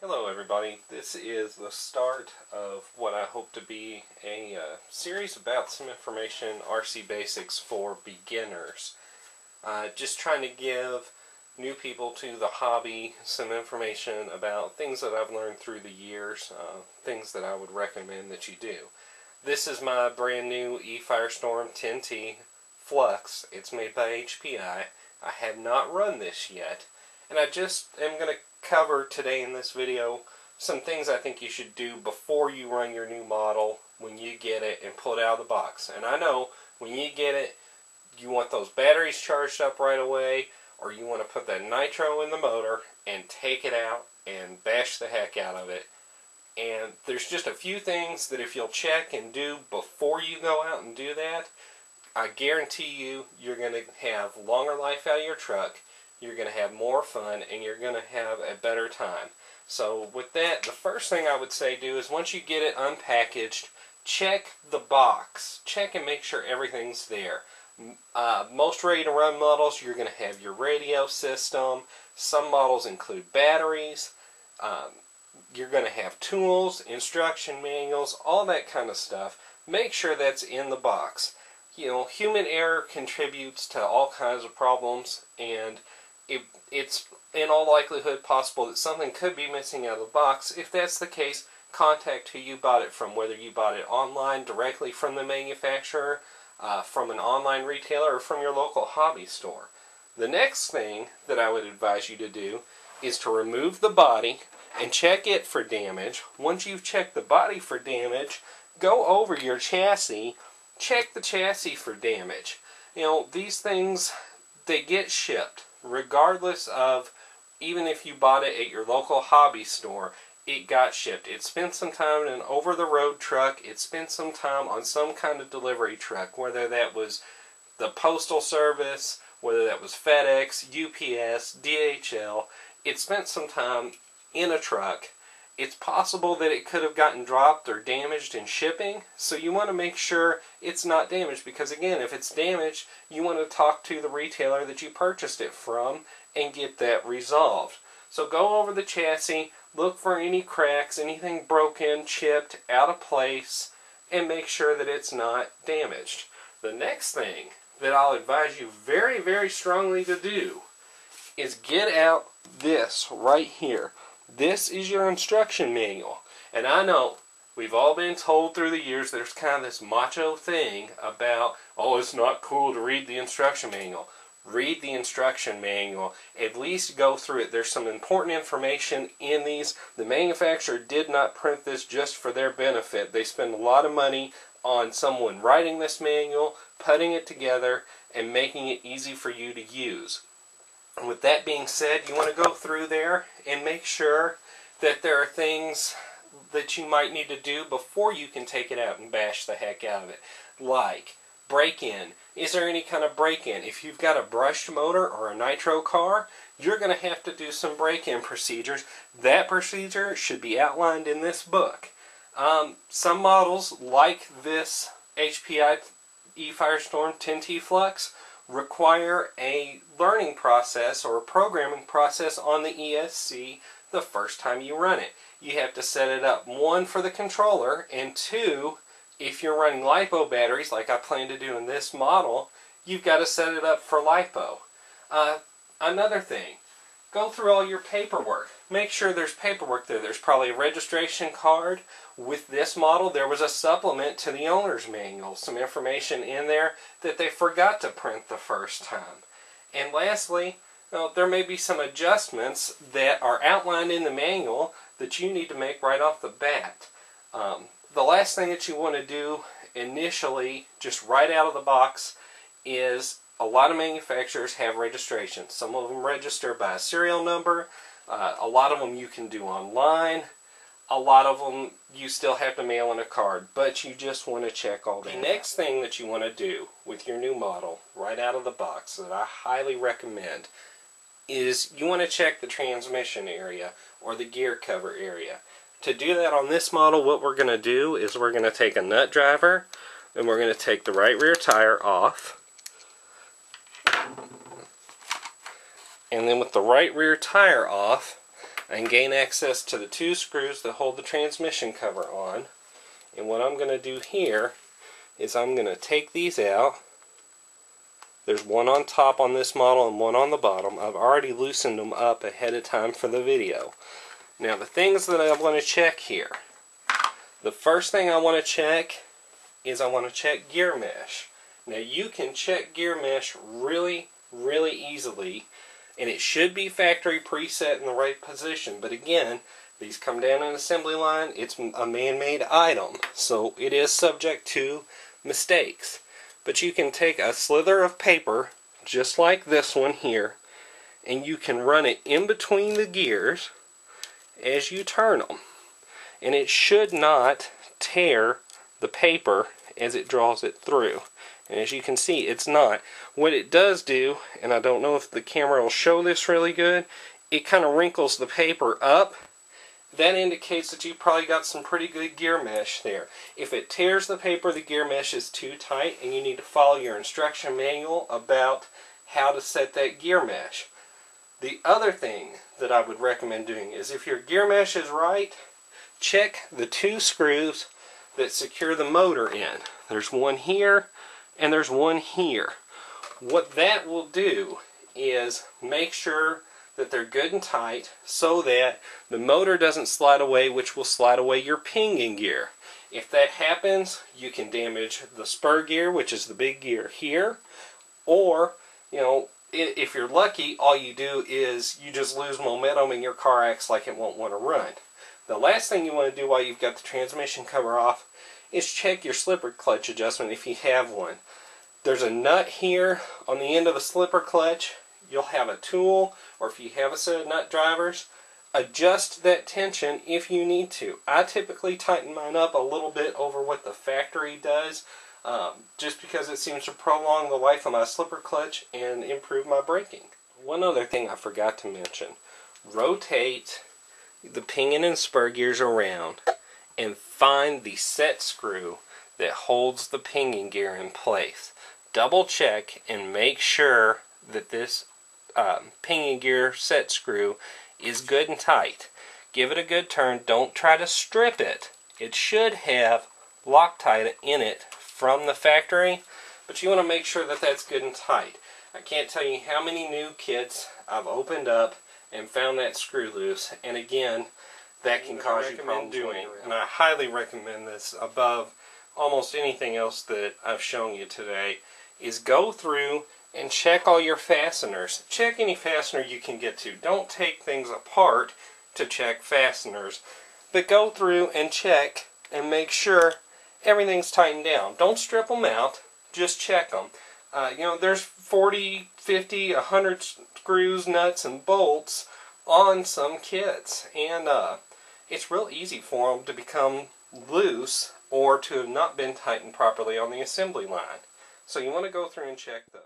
Hello everybody, this is the start of what I hope to be a series about some information, RC basics for beginners. Just trying to give new people to the hobby some information about things that I've learned through the years, things that I would recommend that you do. This is my brand new eFirestorm 10T Flux. It's made by HPI. I have not run this yet, and I just am going to cover today in this video some things I think you should do before you run your new model when you get it and pull it out of the box. And I know when you get it, you want those batteries charged up right away, or you want to put that nitro in the motor and take it out and bash the heck out of it. And there's just a few things that if you'll check and do before you go out and do that, I guarantee you, you're going to have longer life out of your truck, you're going to have more fun, and you're going to have a better time. So with that, the first thing I would say do is once you get it unpackaged, check the box. Check and make sure everything's there. Most ready-to-run models, you're going to have your radio system. Some models include batteries. You're going to have tools, instruction manuals, all that kind of stuff. Make sure that's in the box. You know, human error contributes to all kinds of problems, and it's in all likelihood possible that something could be missing out of the box. If that's the case, contact who you bought it from, whether you bought it online directly from the manufacturer, from an online retailer, or from your local hobby store. The next thing that I would advise you to do is to remove the body and check it for damage. Once you've checked the body for damage, go over your chassis, check the chassis for damage. You know, these things, they get shipped. Regardless of, even if you bought it at your local hobby store, it got shipped. It spent some time in an over-the-road truck. It spent some time on some kind of delivery truck, whether that was the Postal Service, whether that was FedEx, UPS, DHL. It spent some time in a truck. It's possible that it could have gotten dropped or damaged in shipping, so you want to make sure it's not damaged, because again, if it's damaged, you want to talk to the retailer that you purchased it from and get that resolved. So go over the chassis, look for any cracks, anything broken, chipped, out of place, and make sure that it's not damaged. The next thing that I'll advise you very, very strongly to do is get out this right here. This is your instruction manual. And I know we've all been told through the years there's kind of this macho thing about, oh, it's not cool to read the instruction manual. Read the instruction manual. At least go through it. There's some important information in these. The manufacturer did not print this just for their benefit. They spend a lot of money on someone writing this manual, putting it together, and making it easy for you to use. And with that being said, you want to go through there and make sure that there are things that you might need to do before you can take it out and bash the heck out of it. Like break-in. Is there any kind of break-in? If you've got a brushed motor or a nitro car, you're going to have to do some break-in procedures. That procedure should be outlined in this book. Some models, like this HPI eFirestorm 10T Flux, require a learning process or a programming process on the ESC the first time you run it. You have to set it up, one, for the controller, and two, if you're running LiPo batteries like I plan to do in this model, you've got to set it up for LiPo. Another thing, go through all your paperwork. Make sure there's paperwork there. There's probably a registration card. With this model, there was a supplement to the owner's manual. Some information in there that they forgot to print the first time. And lastly, there may be some adjustments that are outlined in the manual that you need to make right off the bat. The last thing that you want to do initially, just right out of the box, is a lot of manufacturers have registration. Some of them register by a serial number. A lot of them you can do online. A lot of them you still have to mail in a card, but you just want to check all that. The next thing that you want to do with your new model right out of the box that I highly recommend is you want to check the transmission area or the gear cover area. To do that on this model, what we're going to do is we're going to take a nut driver and we're going to take the right rear tire off. And then with the right rear tire off, I can gain access to the 2 screws that hold the transmission cover on. And what I'm going to do here is I'm going to take these out. There's one on top on this model and one on the bottom. I've already loosened them up ahead of time for the video. Now the things that I want to check here. The first thing I want to check is I want to check gear mesh. Now you can check gear mesh really easily, and it should be factory preset in the right position. But again, these come down an assembly line. It's a man-made item, so it is subject to mistakes. But you can take a slither of paper, just like this one here, and you can run it in between the gears as you turn them. And it should not tear the paper as it draws it through. And as you can see, it's not. What it does do, and I don't know if the camera will show this really good, it kind of wrinkles the paper up. That indicates that you probably got some pretty good gear mesh there. If it tears the paper, the gear mesh is too tight, and you need to follow your instruction manual about how to set that gear mesh. The other thing that I would recommend doing is, if your gear mesh is right, check the 2 screws that secure the motor in. There's one here and there's one here. What that will do is make sure that they're good and tight so that the motor doesn't slide away, which will slide away your pinion gear. If that happens, you can damage the spur gear, which is the big gear here, or, you know, if you're lucky, all you do is you just lose momentum and your car acts like it won't want to run. The last thing you want to do while you've got the transmission cover off is check your slipper clutch adjustment if you have one. There's a nut here on the end of the slipper clutch. You'll have a tool, or if you have a set of nut drivers, adjust that tension if you need to. I typically tighten mine up a little bit over what the factory does, just because it seems to prolong the life of my slipper clutch and improve my braking. One other thing I forgot to mention. Rotate the pinion and spur gears around and find the set screw that holds the pinion gear in place. Double check and make sure that this pinion gear set screw is good and tight. Give it a good turn. Don't try to strip it. It should have Loctite in it from the factory, but you want to make sure that that's good and tight. I can't tell you how many new kits I've opened up and found that screw loose, and again, that can cause you problems doing. And I highly recommend this above almost anything else that I've shown you today, is go through and check all your fasteners. Check any fastener you can get to. Don't take things apart to check fasteners, but go through and check and make sure everything's tightened down. Don't strip them out, just check them. You know, there's 40, 50, 100 screws, nuts, and bolts on some kits, and it's real easy for them to become loose or to have not been tightened properly on the assembly line. So you want to go through and check those.